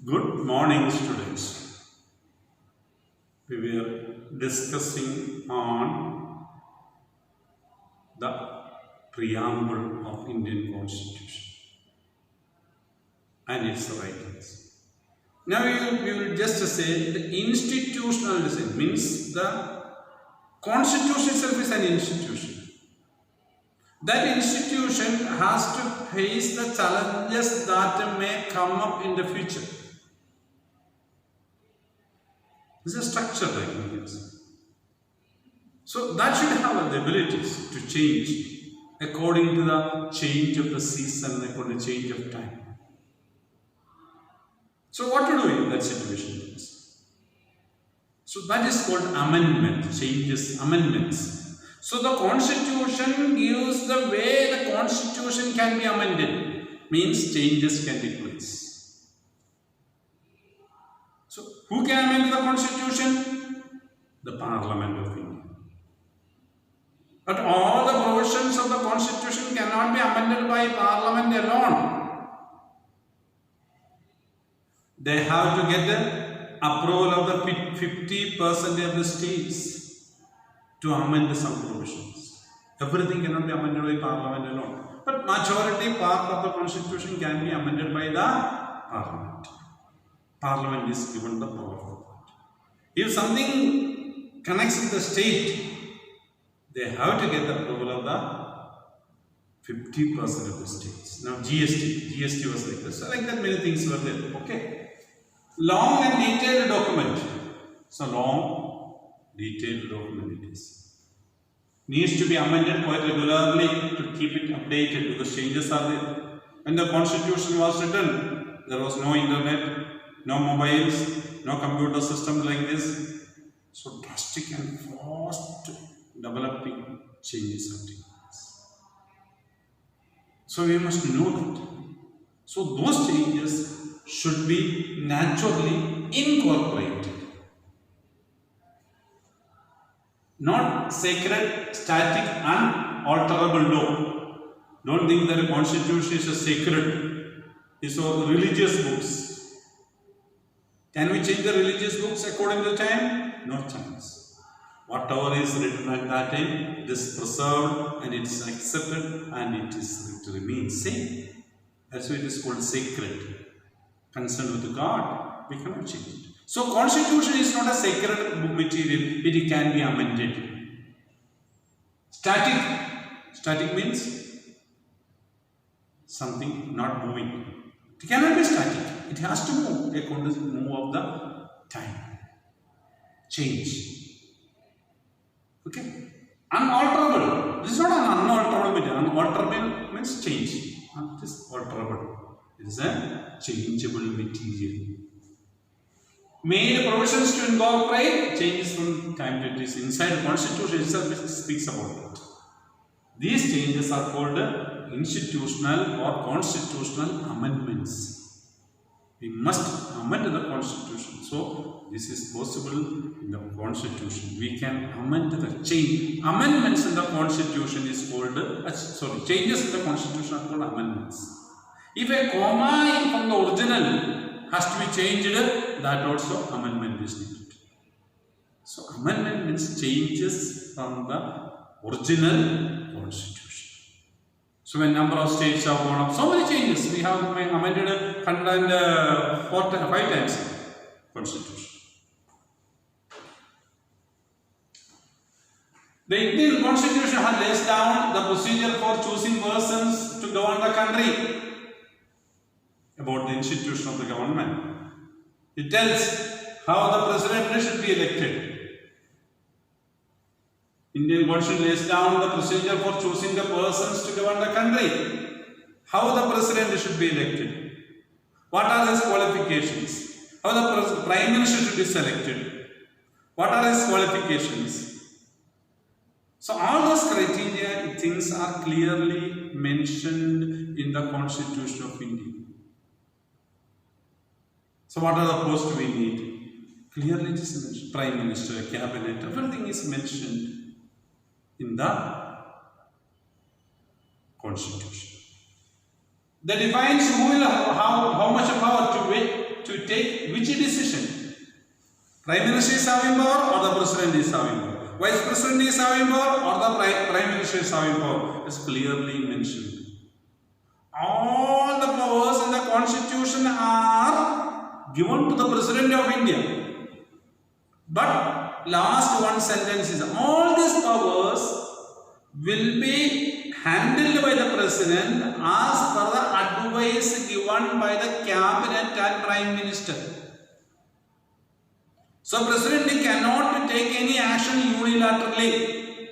Good morning, students. We were discussing on the preamble of Indian Constitution and its writings. Now we will just say the institutional design means the Constitution itself is an institution. That institution has to face the challenges that may come up in the future. This is a structure like this. So that should have the abilities to change according to the change of the season, according to the change of time. So what to do in that situation? So that is called amendment, changes, amendments. So the Constitution gives the way the Constitution can be amended, means changes can take place. So who can amend the Constitution? The Parliament of India. But all the provisions of the Constitution cannot be amended by Parliament alone. They have to get the approval of the 50% of the states to amend some provisions. Everything cannot be amended by Parliament alone. But majority part of the Constitution can be amended by the Parliament. Parliament is given the power for that. If something connects with the state, they have to get the approval of the 50% of the states. Now GST was like this. So like that many things were there. Okay. Long and detailed document. So long, detailed document it is. Needs to be amended quite regularly to keep it updated because changes are there. When the Constitution was written, there was no internet, no mobiles, no computer systems like this. So drastic and fast developing changes are taking place. So we must know that. So those changes should be naturally incorporated. Not sacred, static, unalterable law. Don't think that the Constitution is a sacred. It's all religious books. Can we change the religious books according to time? No chance. Whatever is written at that time, it is preserved and it is accepted and it is to remain same. That's why it is called sacred. Concerned with God, we cannot change it. So Constitution is not a sacred material, it can be amended. Static means something not moving. It cannot be static. It has to move according to the move of the time. Change. Okay? Unalterable. This is not an unalterable material. Unalterable means change. It is alterable. It is a changeable material. Made provisions to incorporate changes from time to time. Inside the Constitution itself speaks about it. These changes are called institutional or constitutional amendments. We must amend the Constitution. So this is possible in the Constitution. We can amend the change. Amendments in the Constitution is called, changes in the Constitution are called amendments. If a comma from the original has to be changed, that also amendment is needed. So amendment means changes from the original Constitution. So when number of states have gone up, so many changes. We have amended 105 times Constitution. The Indian Constitution has laid down the procedure for choosing persons to govern the country. About the institution of the government. It tells how the president should be elected. Indian Constitution lays down the procedure for choosing the persons to govern the country. How the president should be elected. What are his qualifications? How the prime minister should be selected. What are his qualifications? So all those criteria, things are clearly mentioned in the Constitution of India. So what are the posts we need? Clearly it is mentioned. Prime Minister, Cabinet, everything is mentioned in the Constitution. That defines who will have how much power to take which decision. Prime Minister is having power or the President is having power. Vice President is having power or the Prime Minister is having power. It's clearly mentioned. All the powers in the Constitution are given to the President of India. But last one sentence is all these powers will be handled by the President as per the advice given by the Cabinet and Prime Minister. So President cannot take any action unilaterally.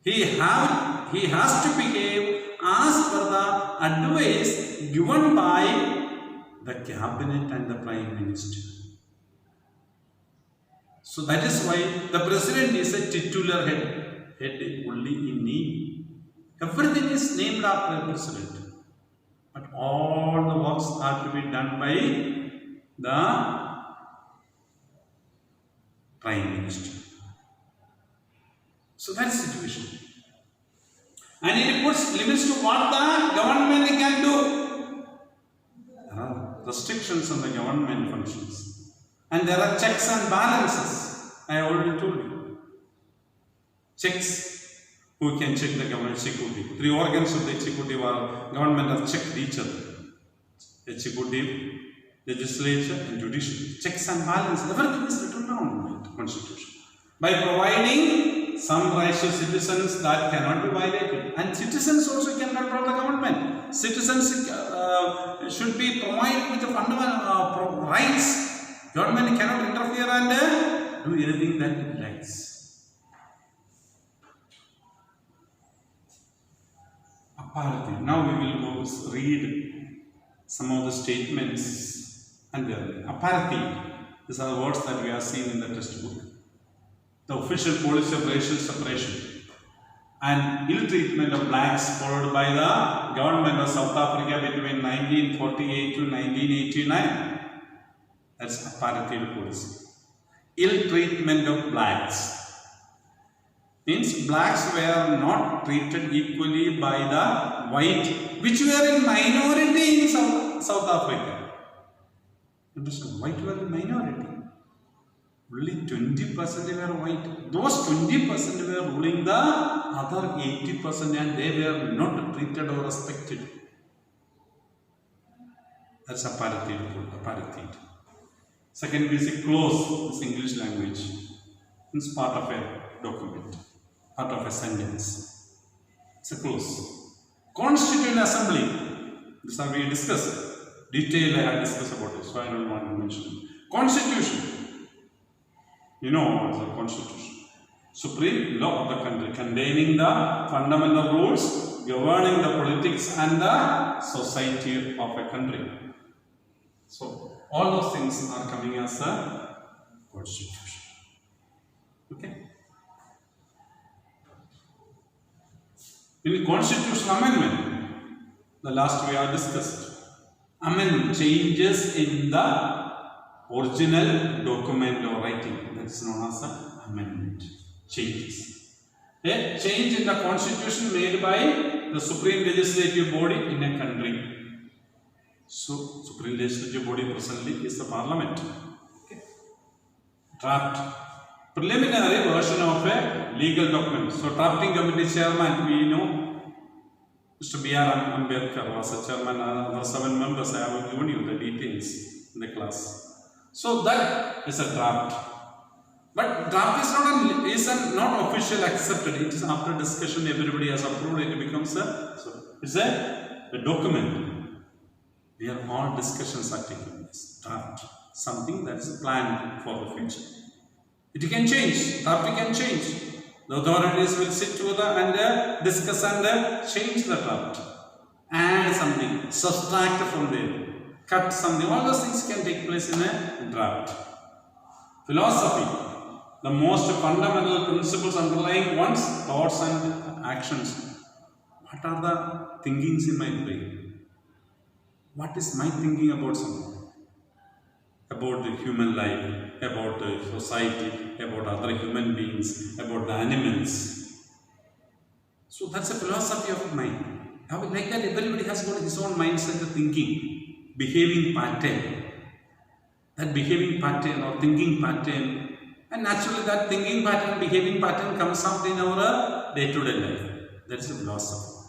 He has to behave as per the advice given by the Cabinet and the Prime Minister. So that is why the President is a titular head only in name. Everything is named after the President. But all the works are to be done by the Prime Minister. So that's the situation. And it puts limits to what the government can do. There are restrictions on the government functions. And there are checks and balances. I already told you. Checks. Who can check the government executive? 3 organs of the executive are government have checked each other. Executive, legislature and judiciary. Checks and balances. Everything is written down in the Constitution. By providing some rights to citizens that cannot be violated. And citizens also can control the government. Citizens should be provided with the fundamental rights. Government cannot interfere and do anything that it likes. Now we will go read some of the statements and apartheid. These are the words that we are seeing in the textbook. The official policy of racial separation and ill treatment of blacks followed by the government of South Africa between 1948 to 1989. That's apartheid policy. Ill treatment of blacks means blacks were not treated equally by the white, which were in minority in South Africa. Understand? White were in minority. Only 20% were white. Those 20% were ruling the other 80% and they were not treated or respected. That's apartheid. Second basic clause, this English language. It's part of a document, part of a sentence. It's a clause. Constituent Assembly. This have we discussed. Detail I have discussed about it, so I don't want to mention it. Constitution. You know what is the Constitution? Supreme law of the country containing the fundamental rules governing the politics and the society of a country. So all those things are coming as a Constitution. Okay? In the Constitutional Amendment, the last we have discussed, amendment changes in the original document or writing. That's known as an amendment. Changes. A change in the Constitution made by the Supreme Legislative Body in a country. So, Supreme Legislative Body presently is the Parliament. Okay. Draft. Preliminary version of a legal document. So, drafting committee chairman, we know Mr. B.R. Ambedkar was a chairman. Other 7 members, I have given you the details in the class. So, that is a draft. But draft is not official accepted. It is after discussion, everybody has approved it. It becomes a document. Where all discussions are taking place. Draft. Something that is planned for the future. It can change. Draft can change. The authorities will sit together and discuss and change the draft. Add something. Subtract from there. Cut something. All those things can take place in a draft. Philosophy. The most fundamental principles underlying one's thoughts and actions. What are the thinkings in my brain? What is my thinking about something? About the human life, about the society, about other human beings, about the animals. So that's a philosophy of mine. Like that, everybody has got his own mindset of thinking, behaving pattern. That behaving pattern or thinking pattern, and naturally that thinking pattern, behaving pattern comes out in our day-to-day life. That's the philosophy.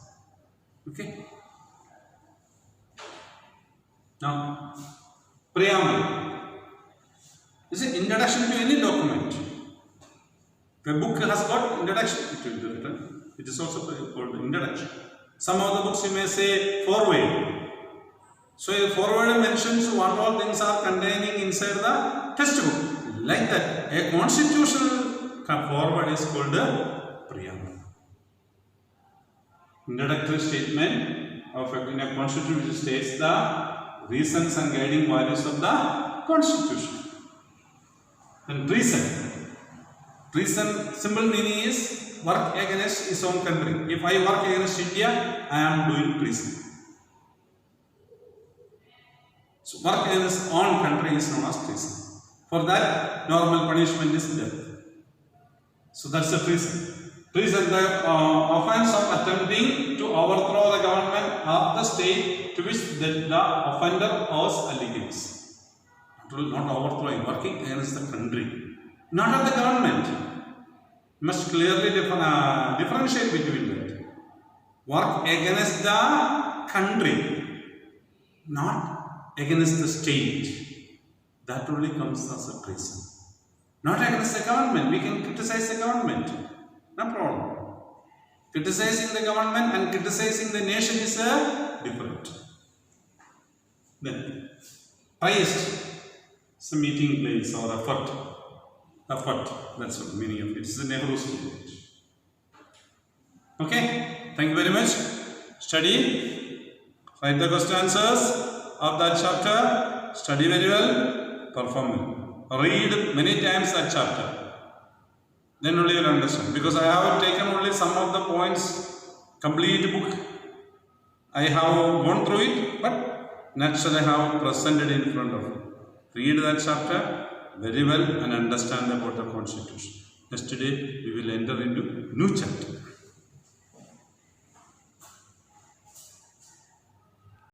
Okay? Now, preamble is an introduction to any document. If a book has got introduction, it will be written. It is also called introduction. Some of the books you may say foreword. So a foreword mentions what all things are containing inside the textbook. Like that, a constitutional foreword is called a preamble. Introductory statement of a constitution which states the reasons and guiding values of the constitution. And treason. Treason, simple meaning is work against his own country. If I work against India, I am doing treason. So work against own country is known as treason. For that, normal punishment is death. So that's the treason. Treason, the offense of attempting to overthrow the government of the state to which the offender owes allegiance. Not overthrowing, working against the country, not of the government. Must clearly differentiate between that. Work against the country, not against the state. That only comes as a treason. Not against the government. We can criticize the government. No problem. Criticizing the government and criticizing the nation is different. Then, highest is a meeting place or effort. Effort, that's what the meaning of it. It's the Nehru's language. Okay, thank you very much. Study, write the question answers of that chapter. Study very well, perform well. Read many times that chapter. Then only you will understand. Because I have taken only some of the points, complete book. I have gone through it, but naturally I have presented in front of you. Read that chapter very well and understand about the constitution. Next day we will enter into new chapter.